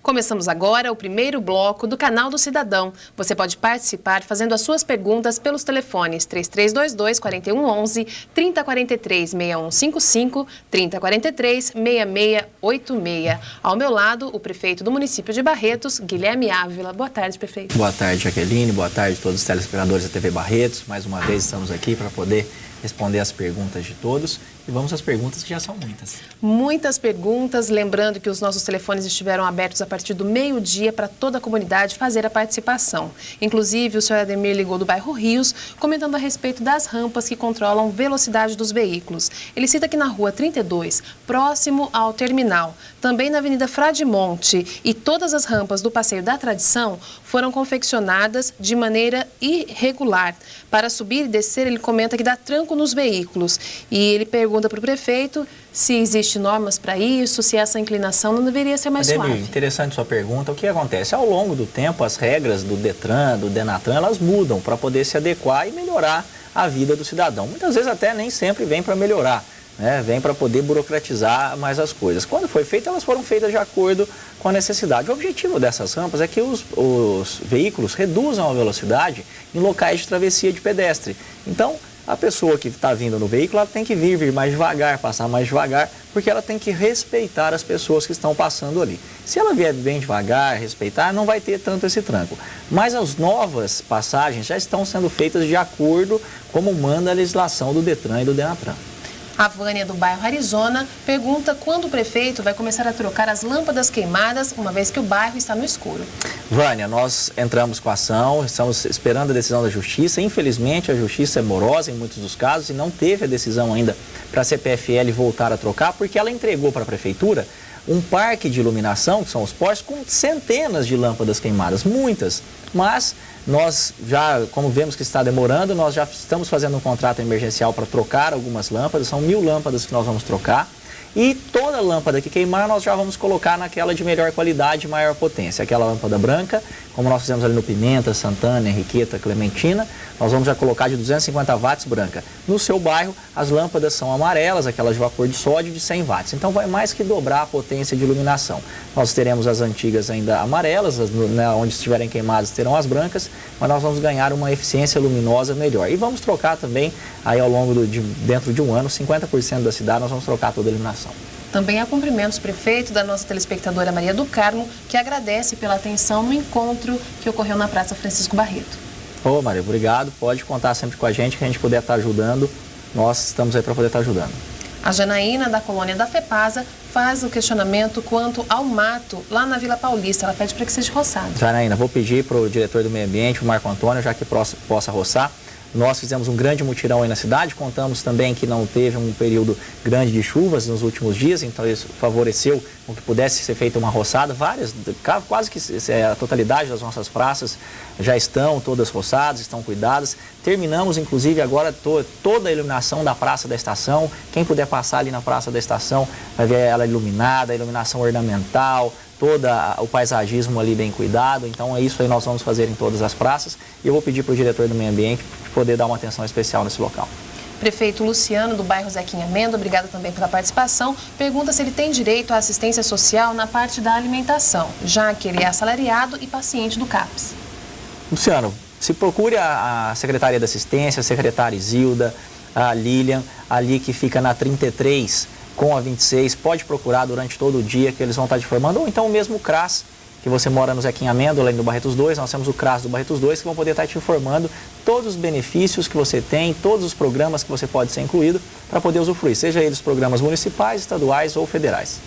Começamos agora o primeiro bloco do Canal do Cidadão. Você pode participar fazendo as suas perguntas pelos telefones 3322-4111, 3043-6155, 3043-6686. Ao meu lado, o prefeito do município de Barretos, Guilherme Ávila. Boa tarde, prefeito. Boa tarde, Jaqueline. Boa tarde a todos os telespectadores da TV Barretos. Mais uma vez estamos aqui para poder responder as perguntas de todos. E vamos às perguntas, que já são muitas. Muitas perguntas, lembrando que os nossos telefones estiveram abertos a partir do meio-dia para toda a comunidade fazer a participação. Inclusive, o senhor Ademir ligou do bairro Rios, comentando a respeito das rampas que controlam velocidade dos veículos. Ele cita que na rua 32, próximo ao terminal, também na Avenida Fradimonte e todas as rampas do Passeio da Tradição foram confeccionadas de maneira irregular. Para subir e descer, ele comenta que dá tranco nos veículos. E ele pergunta para o prefeito se existe normas para isso, se essa inclinação não deveria ser mais Ademir, suave. interessante sua pergunta. O que acontece? Ao longo do tempo, as regras do Detran, do Denatran, elas mudam para poder se adequar e melhorar a vida do cidadão. Muitas vezes até nem sempre vem para melhorar, né? Vem para poder burocratizar mais as coisas. Quando foi feito, elas foram feitas de acordo com a necessidade. O objetivo dessas rampas é que os veículos reduzam a velocidade em locais de travessia de pedestre. Então, a pessoa que está vindo no veículo, ela tem que vir mais devagar, passar mais devagar, porque ela tem que respeitar as pessoas que estão passando ali. Se ela vier bem devagar, respeitar, não vai ter tanto esse tranco. Mas as novas passagens já estão sendo feitas de acordo como manda a legislação do Detran e do Denatran. A Vânia, do bairro Arizona, pergunta quando o prefeito vai começar a trocar as lâmpadas queimadas, uma vez que o bairro está no escuro. Vânia, nós entramos com a ação, estamos esperando a decisão da Justiça. Infelizmente, a Justiça é morosa em muitos dos casos e não teve a decisão ainda para a CPFL voltar a trocar, porque ela entregou para a Prefeitura um parque de iluminação, que são os postes, com centenas de lâmpadas queimadas, muitas. Mas nós já, como vemos que está demorando, nós já estamos fazendo um contrato emergencial para trocar algumas lâmpadas, são 1000 lâmpadas que nós vamos trocar. E toda lâmpada que queimar, nós já vamos colocar naquela de melhor qualidade e maior potência. Aquela lâmpada branca, como nós fizemos ali no Pimenta, Santana, Henriqueta, Clementina, nós vamos já colocar de 250 watts branca. No seu bairro, as lâmpadas são amarelas, aquelas de vapor de sódio de 100 watts. Então, vai mais que dobrar a potência de iluminação. Nós teremos as antigas ainda amarelas, onde estiverem queimadas terão as brancas, mas nós vamos ganhar uma eficiência luminosa melhor. E vamos trocar também, aí ao longo dentro de um ano, 50% da cidade, nós vamos trocar toda a iluminação. Também há cumprimentos, prefeito, da nossa telespectadora Maria do Carmo, que agradece pela atenção no encontro que ocorreu na Praça Francisco Barreto. Ô, Maria, obrigado. Pode contar sempre com a gente, que a gente puder estar ajudando. Nós estamos aí para poder estar ajudando. A Janaína, da colônia da FEPASA, faz o questionamento quanto ao mato lá na Vila Paulista. Ela pede para que seja roçado. Janaína, vou pedir para o diretor do meio ambiente, o Marco Antônio, já que possa roçar. Nós fizemos um grande mutirão aí na cidade, contamos também que não teve um período grande de chuvas nos últimos dias, então isso favoreceu com que pudesse ser feita uma roçada. Quase que a totalidade das nossas praças já estão todas roçadas, estão cuidadas. Terminamos, inclusive, agora toda a iluminação da Praça da Estação. Quem puder passar ali na Praça da Estação vai ver ela iluminada, a iluminação ornamental, todo o paisagismo ali bem cuidado. Então é isso aí, nós vamos fazer em todas as praças. E eu vou pedir para o diretor do meio ambiente poder dar uma atenção especial nesse local. Prefeito Luciano, do bairro Zequinha Mendo, obrigado também pela participação, pergunta se ele tem direito à assistência social na parte da alimentação, já que ele é assalariado e paciente do CAPS. Luciano, se procure a Secretaria da Assistência, a secretária Isilda, a Lilian, ali que fica na 33 com a 26, pode procurar durante todo o dia que eles vão estar te informando, ou então mesmo o CRAS, que você mora no Zequinha Mendo, além do Barretos 2, nós temos o CRAS do Barretos 2, que vão poder estar te informando todos os benefícios que você tem, todos os programas que você pode ser incluído para poder usufruir, seja eles programas municipais, estaduais ou federais.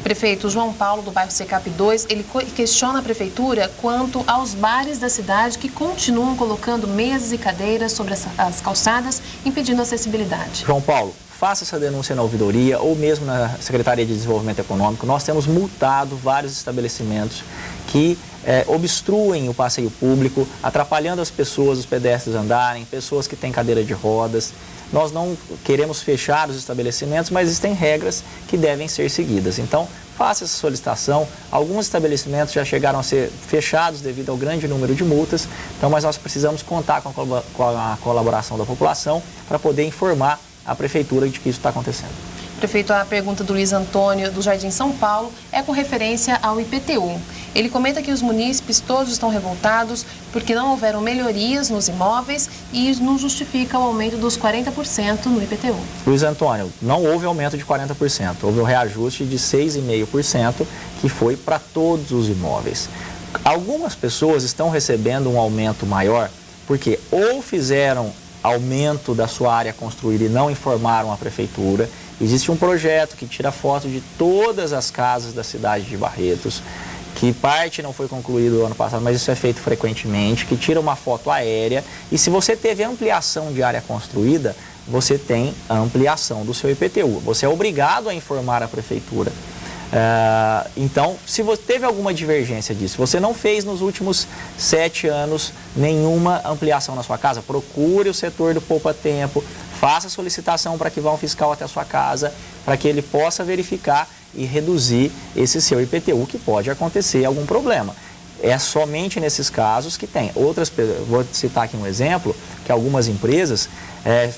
Prefeito João Paulo, do bairro Secap 2, ele questiona a prefeitura quanto aos bares da cidade que continuam colocando mesas e cadeiras sobre as calçadas, impedindo a acessibilidade. João Paulo, faça essa denúncia na ouvidoria ou mesmo na Secretaria de Desenvolvimento Econômico. Nós temos multado vários estabelecimentos que obstruem o passeio público, atrapalhando as pessoas, os pedestres andarem, pessoas que têm cadeira de rodas. Nós não queremos fechar os estabelecimentos, mas existem regras que devem ser seguidas. Então, faça essa solicitação. Alguns estabelecimentos já chegaram a ser fechados devido ao grande número de multas, então, mas nós precisamos contar com a colaboração da população para poder informar a prefeitura de que isso está acontecendo. Prefeito, a pergunta do Luiz Antônio, do Jardim São Paulo, é com referência ao IPTU. Ele comenta que os munícipes todos estão revoltados porque não houveram melhorias nos imóveis e não justifica o aumento dos 40% no IPTU. Luiz Antônio, não houve aumento de 40%, houve um reajuste de 6,5% que foi para todos os imóveis. Algumas pessoas estão recebendo um aumento maior porque ou fizeram aumento da sua área construída e não informaram a prefeitura. Existe um projeto que tira foto de todas as casas da cidade de Barretos, que parte não foi concluído no ano passado, mas isso é feito frequentemente, que tira uma foto aérea e se você teve ampliação de área construída, você tem a ampliação do seu IPTU. Você é obrigado a informar a prefeitura. Então, se você teve alguma divergência disso, você não fez nos últimos 7 anos nenhuma ampliação na sua casa, procure o setor do Poupa Tempo, faça solicitação para que vá um fiscal até a sua casa, para que ele possa verificar e reduzir esse seu IPTU, que pode acontecer algum problema. É somente nesses casos que tem. Vou citar aqui um exemplo, que algumas empresas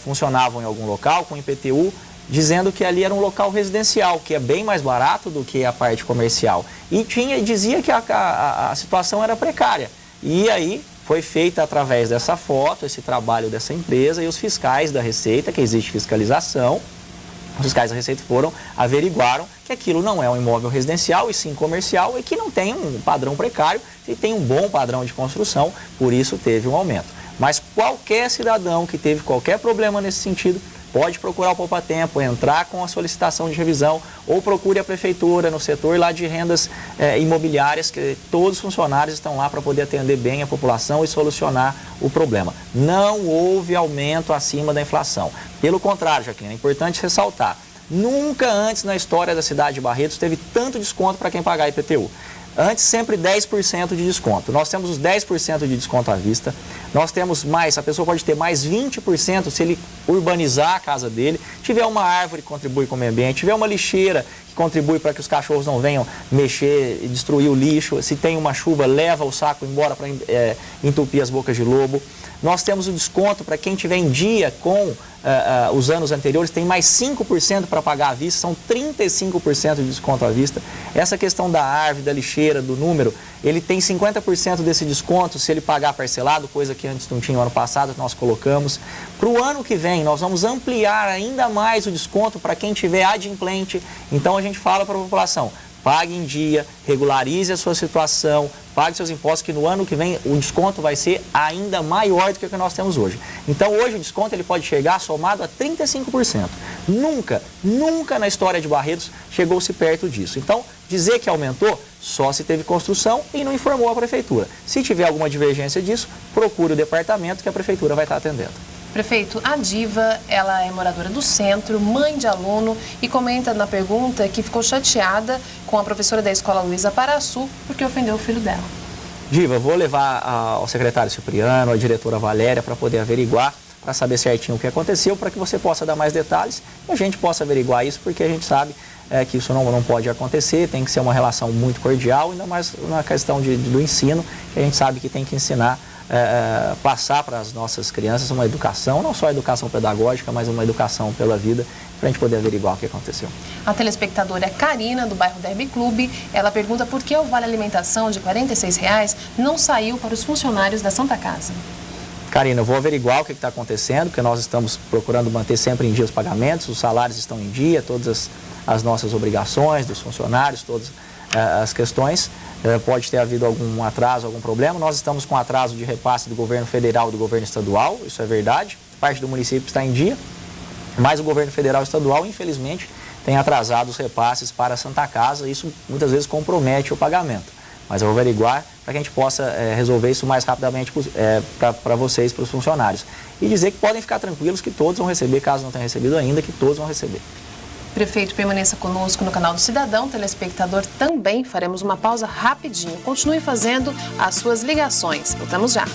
funcionavam em algum local com IPTU, dizendo que ali era um local residencial, que é bem mais barato do que a parte comercial. E dizia que a situação era precária. E aí foi feita através dessa foto, esse trabalho dessa empresa, e os fiscais da Receita, que existe fiscalização, os fiscais da Receita averiguaram que aquilo não é um imóvel residencial e sim comercial e que não tem um padrão precário e tem um bom padrão de construção, por isso teve um aumento. Mas qualquer cidadão que teve qualquer problema nesse sentido, pode procurar o Poupa Tempo, entrar com a solicitação de revisão ou procure a prefeitura no setor lá de rendas imobiliárias, que todos os funcionários estão lá para poder atender bem a população e solucionar o problema. Não houve aumento acima da inflação. Pelo contrário, Jaqueline, é importante ressaltar, nunca antes na história da cidade de Barretos teve tanto desconto para quem pagar IPTU. Antes, sempre 10% de desconto. Nós temos os 10% de desconto à vista. Nós temos mais, a pessoa pode ter mais 20% se ele urbanizar a casa dele. Tiver uma árvore que contribui com o meio ambiente, tiver uma lixeira que contribui para que os cachorros não venham mexer e destruir o lixo. Se tem uma chuva, leva o saco embora para entupir as bocas de lobo. Nós temos o desconto para quem tiver em dia com os anos anteriores, tem mais 5% para pagar à vista, são 35% de desconto à vista. Essa questão da árvore, da lixeira, do número, ele tem 50% desse desconto se ele pagar parcelado, coisa que antes não tinha no ano passado, nós colocamos. Para o ano que vem, nós vamos ampliar ainda mais o desconto para quem tiver adimplente. Então a gente fala para a população, pague em dia, regularize a sua situação, pague seus impostos, que no ano que vem o desconto vai ser ainda maior do que o que nós temos hoje. Então hoje o desconto ele pode chegar somado a 35%. Nunca na história de Barretos chegou-se perto disso. Então dizer que aumentou só se teve construção e não informou a prefeitura. Se tiver alguma divergência disso, procure o departamento que a prefeitura vai estar atendendo. Prefeito, a Diva, ela é moradora do centro, mãe de aluno e comenta na pergunta que ficou chateada com a professora da escola Luísa Paraçu porque ofendeu o filho dela. Diva, vou levar ao secretário Cipriano, à diretora Valéria, para poder averiguar, para saber certinho o que aconteceu, para que você possa dar mais detalhes e a gente possa averiguar isso, porque a gente sabe que isso não pode acontecer, tem que ser uma relação muito cordial, ainda mais na questão do ensino, que a gente sabe que tem que ensinar, passar para as nossas crianças uma educação, não só a educação pedagógica, mas uma educação pela vida, para a gente poder averiguar o que aconteceu. A telespectadora Karina, do bairro Derby Clube, ela pergunta por que o Vale Alimentação de R$ 46 não saiu para os funcionários da Santa Casa. Karina, eu vou averiguar o que está acontecendo, porque nós estamos procurando manter sempre em dia os pagamentos, os salários estão em dia, todas as nossas obrigações dos funcionários, todas as questões. Pode ter havido algum atraso, algum problema. Nós estamos com atraso de repasse do governo federal e do governo estadual, isso é verdade. Parte do município está em dia, mas o governo federal e estadual, infelizmente, tem atrasado os repasses para a Santa Casa. Isso muitas vezes compromete o pagamento. Mas eu vou averiguar para que a gente possa resolver isso o mais rapidamente para vocês, para os funcionários. E dizer que podem ficar tranquilos que todos vão receber, caso não tenham recebido ainda, que todos vão receber. Prefeito, permaneça conosco no canal do Cidadão, telespectador também. Faremos uma pausa rapidinho. Continue fazendo as suas ligações. Voltamos já.